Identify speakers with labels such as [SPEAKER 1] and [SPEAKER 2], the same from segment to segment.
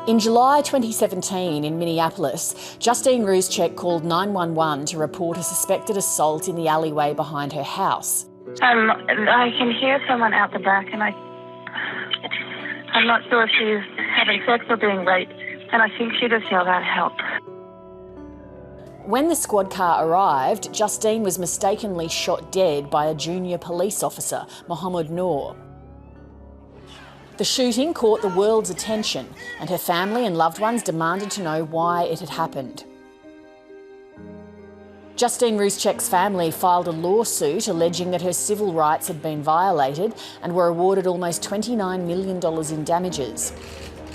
[SPEAKER 1] In July 2017 in Minneapolis, Justine Ruszczyk called 911 to report a suspected assault in the alleyway behind her house.
[SPEAKER 2] I can hear someone out the back, and I'm not sure if she's having sex or being raped, and I think she just yelled out, "Help."
[SPEAKER 1] When the squad car arrived, Justine was mistakenly shot dead by a junior police officer, Mohamed Noor. The shooting caught the world's attention, and her family and loved ones demanded to know why it had happened. Justine Ruszczyk's family filed a lawsuit alleging that her civil rights had been violated and were awarded almost $29 million in damages.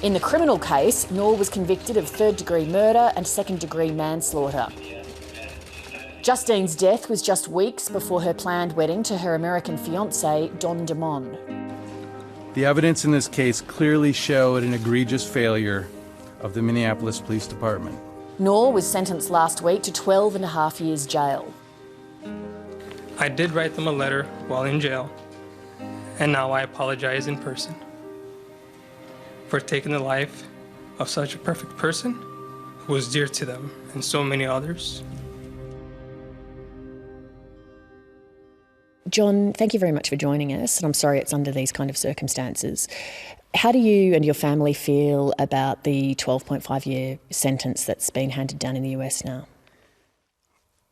[SPEAKER 1] In the criminal case, Noor was convicted of third-degree murder and second-degree manslaughter. Justine's death was just weeks before her planned wedding to her American fiancé, Don DeMond.
[SPEAKER 3] The evidence in this case clearly showed an egregious failure of the Minneapolis Police Department.
[SPEAKER 1] Noor was sentenced last week to 12.5 years jail.
[SPEAKER 4] I did write them a letter while in jail, and now I apologize in person for taking the life of such a perfect person who was dear to them and so many others.
[SPEAKER 1] John, thank you very much for joining us, and I'm sorry it's under these kind of circumstances. How do you and your family feel about the 12.5-year sentence that's been handed down in the US now?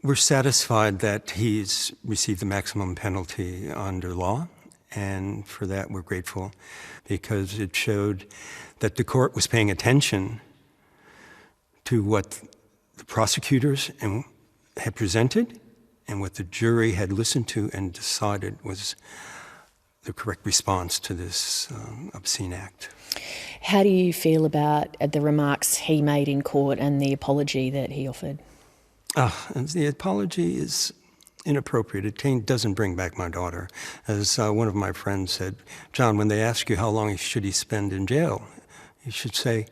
[SPEAKER 5] We're satisfied that he's received the maximum penalty under law, and for that we're grateful because it showed that the court was paying attention to what the prosecutors had presented and what the jury had listened to and decided was the correct response to this obscene act.
[SPEAKER 1] How do you feel about the remarks he made in court and the apology that he offered?
[SPEAKER 5] The apology is inappropriate. It doesn't bring back my daughter. As one of my friends said, "John, when they ask you how long should he spend in jail, you should say,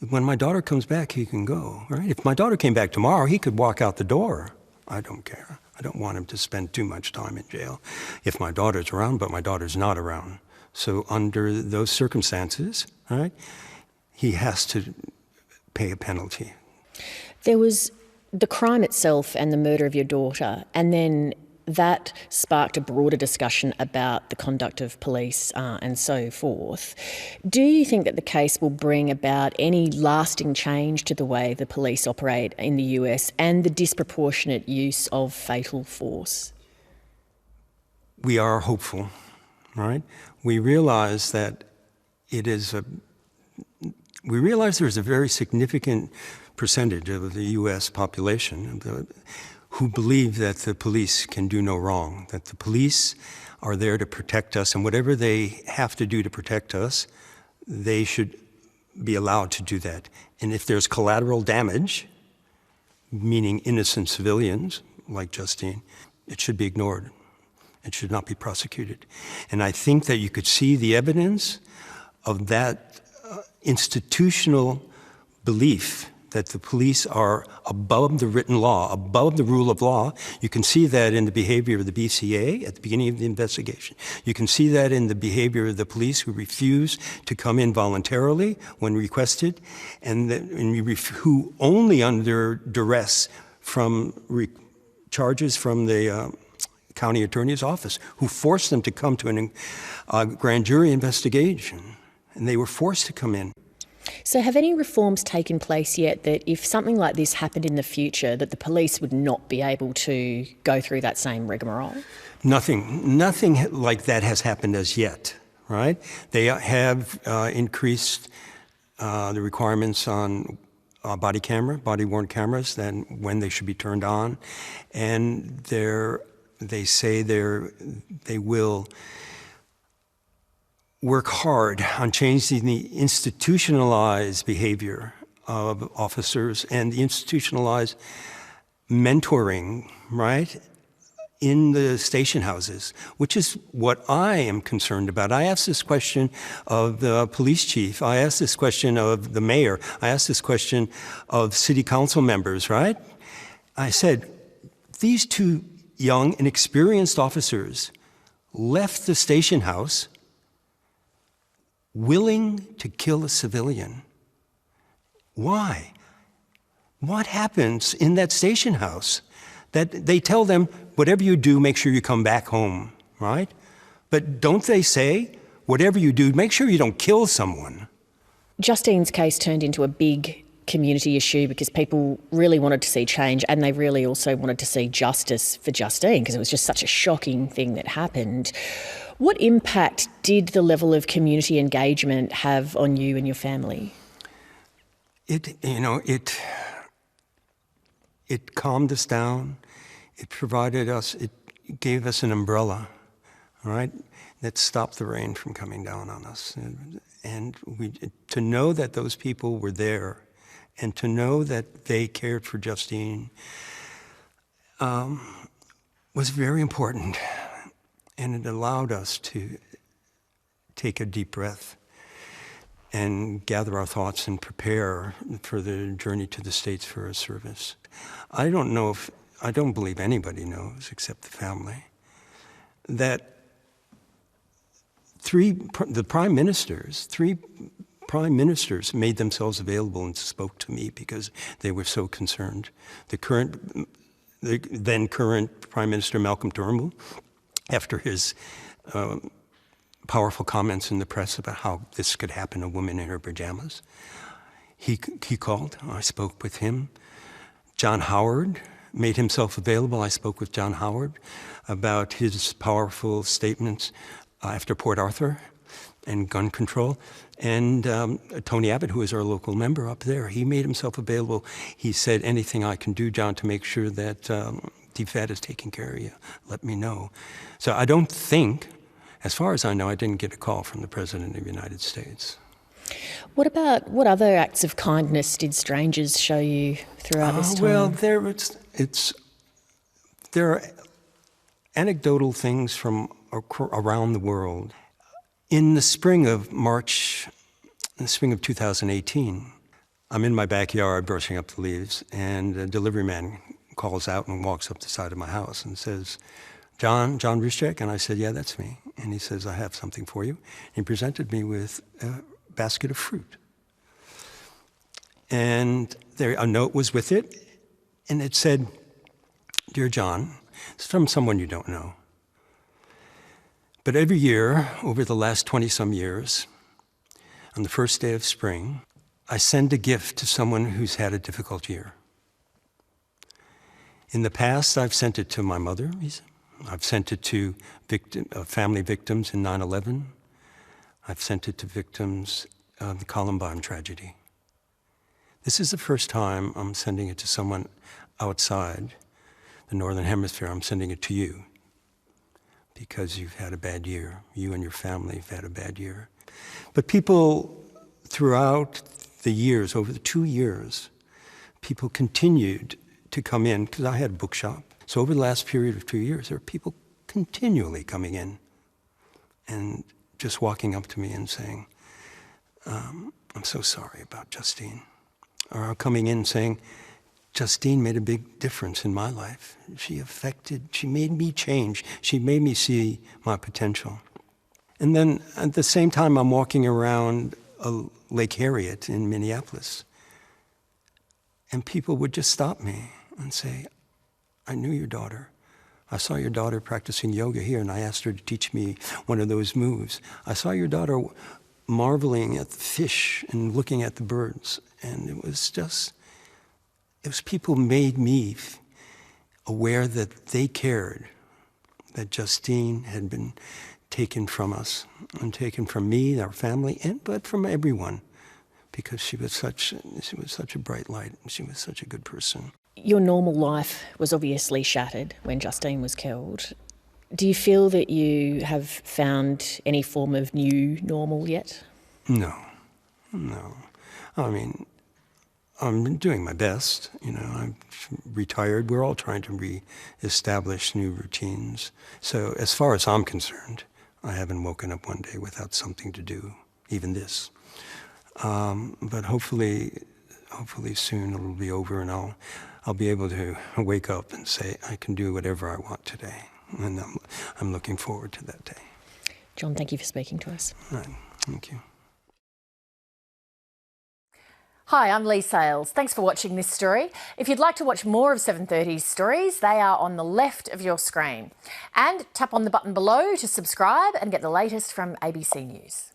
[SPEAKER 5] when my daughter comes back, he can go, right? If my daughter came back tomorrow, he could walk out the door. I don't care. I don't want him to spend too much time in jail if my daughter's around, but my daughter's not around. So under those circumstances, right, he has to pay a penalty."
[SPEAKER 1] There was the crime itself and the murder of your daughter, and then that sparked a broader discussion about the conduct of police and so forth. Do you think that the case will bring about any lasting change to the way the police operate in the US and the disproportionate use of fatal force?
[SPEAKER 5] We are hopeful, right? We realize that there's a very significant percentage of the US population who believe that the police can do no wrong, that the police are there to protect us, and whatever they have to do to protect us, they should be allowed to do that. And if there's collateral damage, meaning innocent civilians like Justine, it should be ignored. It should not be prosecuted. And I think that you could see the evidence of that institutional belief that the police are above the written law, above the rule of law. You can see that in the behavior of the BCA at the beginning of the investigation. You can see that in the behavior of the police who refuse to come in voluntarily when requested, and who only under duress from charges from the county attorney's office, who forced them to come to a grand jury investigation, and they were forced to come in.
[SPEAKER 1] So have any reforms taken place yet that if something like this happened in the future, that the police would not be able to go through that same rigmarole?
[SPEAKER 5] Nothing like that has happened as yet, right? They have increased the requirements on body-worn cameras, then when they should be turned on, and they say they will work hard on changing the institutionalized behavior of officers and the institutionalized mentoring, right, in the station houses, which is what I am concerned about. I asked this question of the police chief. I asked this question of the mayor. I asked this question of city council members, right? I said, these two young and experienced officers left the station house willing to kill a civilian. Why? What happens in that station house? That they tell them, whatever you do, make sure you come back home, right? But don't they say, whatever you do, make sure you don't kill someone?
[SPEAKER 1] Justine's case turned into a big community issue because people really wanted to see change, and they really also wanted to see justice for Justine because it was just such a shocking thing that happened. What impact did the level of community engagement have on you and your family?
[SPEAKER 5] It calmed us down. It provided us, it gave us an umbrella, all right, that stopped the rain from coming down on us. And to know that those people were there and to know that they cared for Justine was very important. And it allowed us to take a deep breath and gather our thoughts and prepare for the journey to the States for a service. I don't believe anybody knows, except the family, that three prime ministers made themselves available and spoke to me because they were so concerned. The then current Prime Minister Malcolm Turnbull, after his powerful comments in the press about how this could happen to a woman in her pajamas, he called. I spoke with him. John Howard made himself available. I spoke with John Howard about his powerful statements after Port Arthur and gun control. And Tony Abbott, who is our local member up there, he made himself available. He said, anything I can do, John, to make sure that DFAT is taking care of you, let me know. So I don't think, as far as I know, I didn't get a call from the President of the United States.
[SPEAKER 1] What other acts of kindness did strangers show you throughout this time?
[SPEAKER 5] Well, there are anecdotal things from around the world. In the spring of 2018, I'm in my backyard brushing up the leaves, and a delivery man calls out and walks up the side of my house and says, John Ruszczyk? And I said, yeah, that's me. And he says, I have something for you. He presented me with a basket of fruit. And a note was with it, and it said, Dear John, it's from someone you don't know. But every year, over the last 20-some years, on the first day of spring, I send a gift to someone who's had a difficult year. In the past, I've sent it to my mother. I've sent it to family victims in 9/11. I've sent it to victims of the Columbine tragedy. This is the first time I'm sending it to someone outside the Northern Hemisphere. I'm sending it to you because you've had a bad year. You and your family have had a bad year. But people throughout the years, over the 2 years, people continued to come in, because I had a bookshop. So over the last period of 2 years, there were people continually coming in and just walking up to me and saying, I'm so sorry about Justine. Or coming in saying, Justine made a big difference in my life. She made me change. She made me see my potential. And then at the same time, I'm walking around Lake Harriet in Minneapolis, and people would just stop me and say, I knew your daughter. I saw your daughter practicing yoga here, and I asked her to teach me one of those moves. I saw your daughter marveling at the fish and looking at the birds, and it was people made me aware that they cared, that Justine had been taken from us, and taken from me, our family, but from everyone, because she was such a bright light, and she was such a good person.
[SPEAKER 1] Your normal life was obviously shattered when Justine was killed. Do you feel that you have found any form of new normal yet? No. I mean, I'm doing my best. I'm retired. We're all trying to re-establish new routines. So as far as I'm concerned, I haven't woken up one day without something to do, even this. But hopefully soon it'll be over, and I'll be able to wake up and say, I can do whatever I want today. And I'm looking forward to that day. John, thank you for speaking to us.
[SPEAKER 5] All right. Thank you.
[SPEAKER 6] Hi, I'm Lee Sales. Thanks for watching this story. If you'd like to watch more of 7:30's stories, they are on the left of your screen. And tap on the button below to subscribe and get the latest from ABC News.